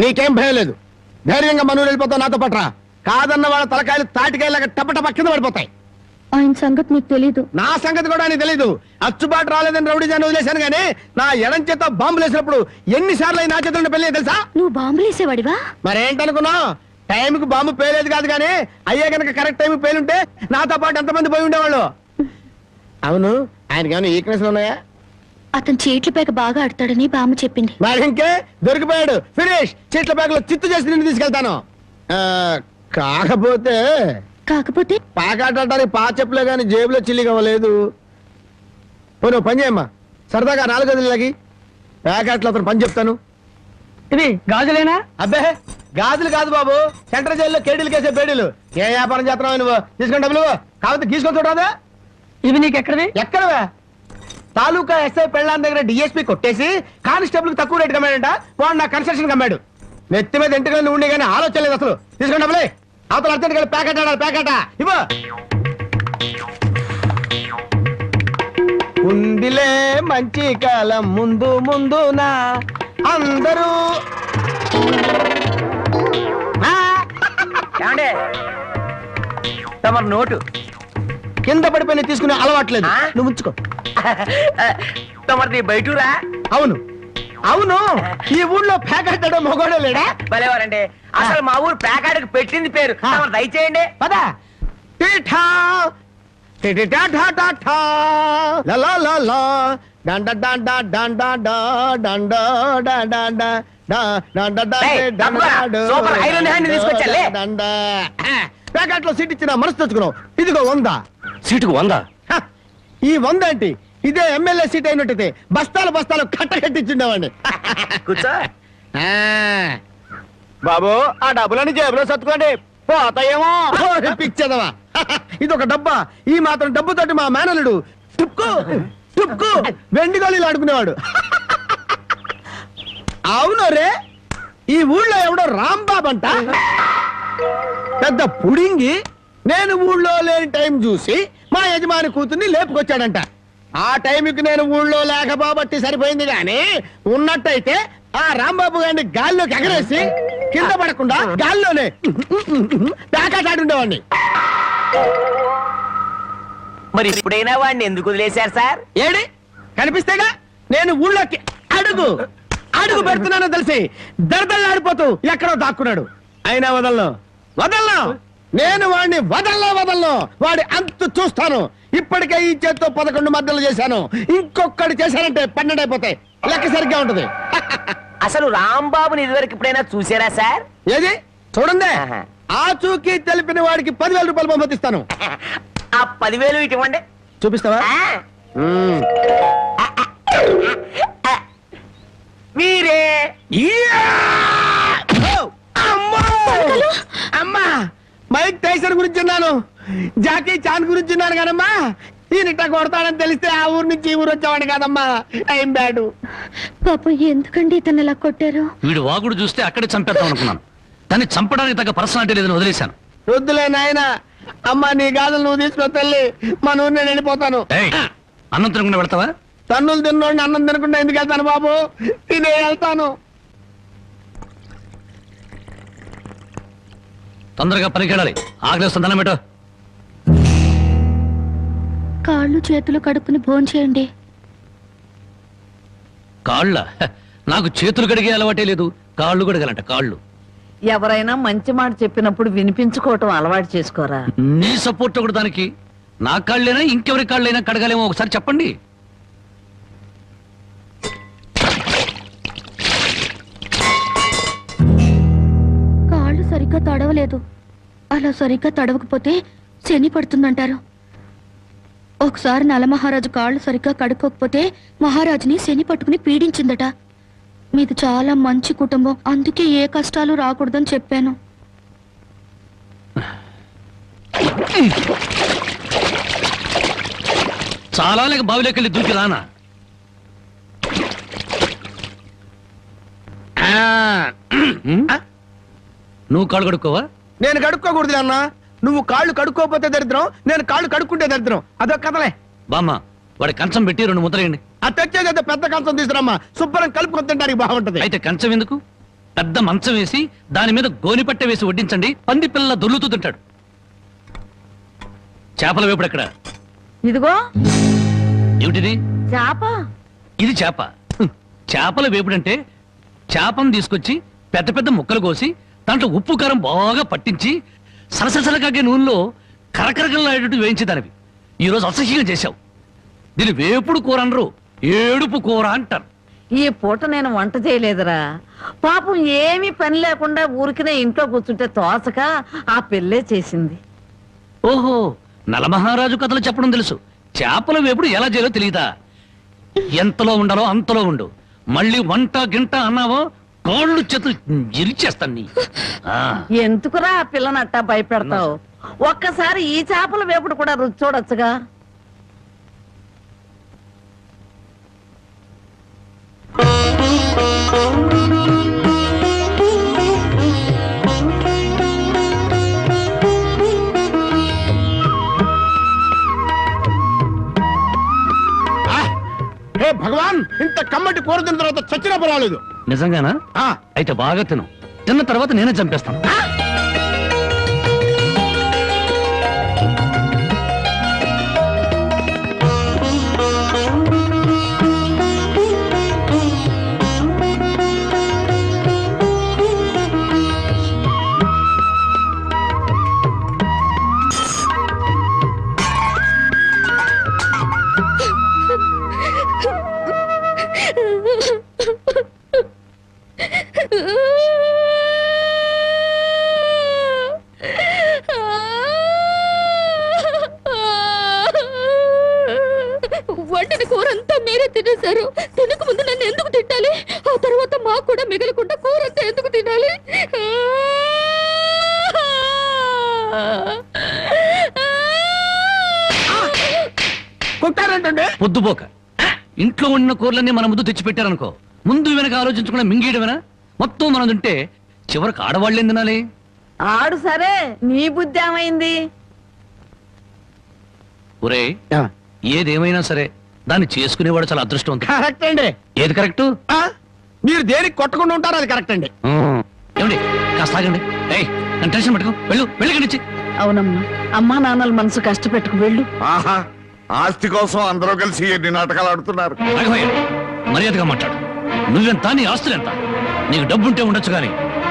నీకేం భయం లేదు, ధైర్యంగా మనూరు వెళ్ళిపోతావు నాతో పట్రా. కాదన్న వాళ్ళ తలకాయలు తాటికాయలాగా టపటప కింద పడిపోతాయి. ఆయన సంగతి నీకు తెలీదు. నా సంగతి కూడా నీకు తెలీదు. అచ్చుబాటు రాలేదని రౌడీజాన్ని వదిలేశాను గానీ నా ఎడం చేత బాంబులు వేసినప్పుడు ఎన్నిసార్లు నా చేతుల్లో పెళ్ళి తెలుసా? నువ్వు బాంబులు వేసేవాడివా? మరేంటనుకున్నావు? టైంకి బాంబు పేలేదు కాదు కానీ అయ్యే కనుక కరెక్ట్ టైం పేలుంటే నాతో పాటు ఎంతమంది పోయి ఉండేవాళ్ళు. అవును, ఆయనకి ఏమైనా ఈక్నెస్ ఉన్నాయా? అతను చీట్ల పేక బాగా ఆడతాడని బామ్మ చెప్పింది. మరి ఇంకే దొరికిపోయాడు. ఫినిష్. చీట్ల పేకలో చిత్తు చేసి నిన్ను తీసుకెళ్తాను. కాకపోతే పాకాడటానికి పా చెప్పులే గాని జేబులో చిల్లి కావలేదు. నువ్వు పని చేయమ్మా, సరదాగా 4 గదులకి ప్యాకెట్లు అతను పని చెప్తాను. ఇది గాజులేనా? అబ్బే గాజులు కాదు బాబు, సెంట్రల్ జైల్లో కేడీలు కేసే బేడీలు. ఏ వ్యాపారం చేస్తున్నావు నువ్వు? తీసుకుని డబ్బులు కాకపోతే గీసుకొని చూడదా? ఇవి నీకు ఎక్కడవి? ఎక్కడవే? తాలూకా ఎస్ఐ పెళ్ళాన్ దగ్గర డిఎస్పీ కొట్టేసి కానిస్టేబుల్ కు తక్కువ రేటు కమ్మాడంట. వాడు నా కన్స్ట్రక్షన్ కమ్మాడు. నెత్తి మీద ఇంటికి ఉండి కానీ ఆలోచన లేదు అసలు. తీసుకుని డబ్బులే. అవతల అర్జెంట్ గా ప్యాకెట్ ఆడాలి. ప్యాకెట్ ఇవ్వ. ఉందిలే మంచి కాలం ముందు ముందునా అందరూ. తమరు నోటు కింద పడిపోయిన తీసుకునే అలవాట్లేదు. నువ్వు ఉంచుకో. తమరిది బయటూరా? అవును అవును, ఈ ఊళ్ళో ప్యాకెట్ మొగోడే లేడా? భలేవారండి. అసలు మా ఊరు ప్యాకాడికి పెట్టింది పేరు. తమరు దయచేయండి. పదా. ప్యాకెట్ లో సీట్ ఇచ్చిన మనసు తెచ్చుకున్నావు. ఇదిగో 100. సీటుకు 100? ఈ 100 ఏంటి? ఇదే ఎమ్మెల్యే సీట్ అయినట్టయితే బస్తాలు బస్తాలు కట్టకట్టించుండేవాడిని. కూర్చో బాబు, ఆ డబ్బులని జేబులో సత్తుకోండి, పోతాయేమో. పిచ్చదవా, ఇదొక డబ్బా. ఈ మాత్రం డబ్బుతోటి మా మేనలుడు టుక్కు టుక్కు వెండి గోళీలు ఆడుకునేవాడు. అవును రే, ఈ ఊళ్ళో ఎవడో రాంబాబు అంట పెద్ద పుడింగి. నేను ఊళ్ళో లేని టైం చూసి మా యజమాని కూతుర్ని లేపుకొచ్చాడంట. ఆ టైంకి నేను ఊళ్ళో లేకపోబట్టి సరిపోయింది గాని ఉన్నట్టయితే ఆ రాంబాబు గారిని గాల్లోకి ఎగరేసి కింద పడకుండా గాల్లోనే ప్యాకెట్ మరి ఇప్పుడైనా వాడిని ఎందుకు వదిలేశారు సార్? ఏడి కనిపిస్తేగా నేను ఊళ్ళోకి అడుగు అడుగు పెడుతున్నానో తెలిసి దర్దల్లాడిపోతూ ఎక్కడో దాక్కున్నాడు. అయినా వదలను. నేను వాడిని వదలను. వాడి అంతు చూస్తాను. ఇప్పటికే ఈ చేత్తో 11 మద్దలు చేశాను. ఇంకొకటి చేశానంటే 12 అయిపోతాయి. లెక్క సరిగ్గా ఉంటది. అసలు రాంబాబుని ఇదివరకు ఎప్పుడైనా చూసారా సార్? ఏది చూడండి. ఆ చూకి తెలిపిన వాడికి 10,000 రూపాయలు పంపిస్తాను. ఆ 10,000 ఇటు ఇవ్వండి. చూపిస్తావా? మీరే. అమ్మా, మైక్ టైసన్ గురించి విన్నాను, జాకీ చాన్ గురించి విన్నాను కాదమ్మా. ఈయనట కొడతాడని తెలిస్తే ఆ ఊరు నుంచి ఈ ఊరు వచ్చేవాడు కాదమ్మా. Time bad. పాపం ఎందుకండి ఇతను ఇలా కొట్టారు? వీడు వాగుడు చూస్తే అక్కడే చంపేద్దాం అనుకున్నాను. దాన్ని చంపడానికి తగ్గ పర్సనాలిటీ లేదని వదిలేశాను. వద్దులే నాయన. అమ్మా, నీ గాజులు నువ్వు తీసుకో తల్లి. మా ఊరు నేను వెళ్ళిపోతాను. అన్నం తినకుండా వెళ్తావా? తన్నులు తిన్నోడిని అన్నం తినకుండా ఎందుకు వెళ్తాను బాబు? తినే వెళ్తాను. తొందరగా పనికి వెళ్ళాలి. ఆకలిస్తుంది, అన్నం పెట్టు. కాళ్ళు చేతులు కడుక్కుని భోంచేయండి. కాళ్ళ? నాకు చేతులు కడిగే అలవాటే లేదు, కాళ్ళు కడగాలంట. కాళ్ళు ఎవరైనా మంచి మాట చెప్పినప్పుడు వినిపించుకోవటం అలవాటు చేసుకోరా? నీ సపోర్ట్ ఒకటి దానికి. నా కాళ్ళైనా ఇంకెవరి కాళ్ళైనా కడగాలేమో ఒకసారి చెప్పండి. కాళ్ళు సరిగ్గా తడవలేదు. అలా సరిగ్గా తడవకపోతే శని పడుతుందంటారు. ఒకసారి నలమహారాజు కాళ్ళు సరిగ్గా కడుక్కోకపోతే మహారాజుని శని పట్టుకుని పీడించిందట. మీది చాలా మంచి కుటుంబం, అందుకే ఏ కష్టాలు రాకూడదని చెప్పాను. చాలా లేక బావిలోకి వెళ్ళి దూకి రానా? నువ్వు కాళ్ళు కడుక్కోవా? నేను కడుక్కోకూడదు అన్నా. నువ్వు కాళ్ళు కడుక్కోపోతే దరిద్రం, నేను కాళ్ళు కడుక్కుంటే దరిద్రం. అదొక కథలే. బామ్మ, వాడి కంచం పెట్టి 2 ముద్రయండి. ఆ తెచ్చేదైతే పెద్ద కంచం తీసుకురమ్మా, శుభ్రం కలుపుకొని తినడానికి బాగుంటది. అయితే కంచం ఎందుకు? పెద్ద మంచం వేసి దాని మీద గోనిపట్టె వేసి వడ్డించండి, పంది పిల్ల దొర్లుతూ తింటాడు. చేపల వేపుడు ఎక్కడ? ఇదిగో ఏమిటిది? చేప. ఇది చేప. చేపల వేపుడంటే చేపను తీసుకొచ్చి పెద్ద పెద్ద ముక్కలు కోసి దాంట్లో ఉప్పు కారం బాగా పట్టించి సలసలసలకాగే నూనెలో కరకరకలాడేటట్టు వేయించేదానివి. ఈరోజు అసహ్యంగా చేశావు. దీని వేపుడు కూర అనరు, ఏడుపు కూర అంటారు. ఈ పూట నేను వంట చేయలేదురా. పాపం ఏమీ పని లేకుండా ఊరికినే ఇంట్లో కూర్చుంటే తోసక ఆ పెళ్ళే చేసింది. ఓహో, నలమహారాజు కథలు చెప్పడం తెలుసు, చేపల వేపుడు ఎలా చేయాలో తెలియదా? ఎంతలో ఉండాలో అంతలో ఉండు. మళ్ళీ వంట గింట అన్నావో కాళ్ళు చేతులు ఇరిచేస్తాను నీ. ఆ, ఎందుకురా ఆ పిల్లనట్టా భయపెడతావు? ఒక్కసారి ఈ చేపల వేపుడు కూడా రుచి చూడొచ్చుగా. హే భగవాన్, ఇంత కమ్మటి కూర తిన్న తర్వాత చచ్చినా పర్వాలేదు. నిజంగానా? ఆ, అయితే బాగా తిను. తిన్న తర్వాత నేనే చంపేస్తాను. వండిన కూర అంతా మీరే తినేశారు. తినక ముందు నన్ను ఎందుకు తిట్టాలి? ఆ తర్వాత మాకు కూడా మిగలకుండా కూర అంతా ఎందుకు తినాలి? కొట్టారంటే పొద్దుపోక ఇంట్లో ఉన్న కూరలన్నీ మన ముందు తెచ్చి పెట్టారనుకో, ముందు వెనక ఆలోచించకుండా మింగేయడమేనా? మొత్తం మనం తింటే చివరికి ఆడవాళ్ళేం తినాలి? ఆడు సరే, నీ బుద్ధి ఏమైంది? ఒరే, ఏదేమైనా సరే దాన్ని చేసుకునేవాడు చాలా అదృష్టవంతుడు. కరెక్ట్ అండి. ఏది కరెక్ట్? ఆ, మీరు దేనికి కొట్టకుండా ఉంటారో అది కరెక్ట్ అండి. ఏమండి, కాస్త ఆగండి. ఏయ్, నన్ను టెన్షన్ పెట్టుకో. వెళ్ళి కనిచ్చి. అవునమ్మా, అమ్మా నాన్నల మనసు కష్టపెట్టుకు వెళ్ళు. ఆహా, ఆస్తి కోసం అందరూ కలిసి ఎన్ని నాటకాలు ఆడుతున్నారు. రాఘవయ్య, మర్యాదగా మాట్లాడు. నువ్వెంత, నీ ఆస్తులెంత? నీకు డబ్బుంటే ఉండొచ్చు కానీ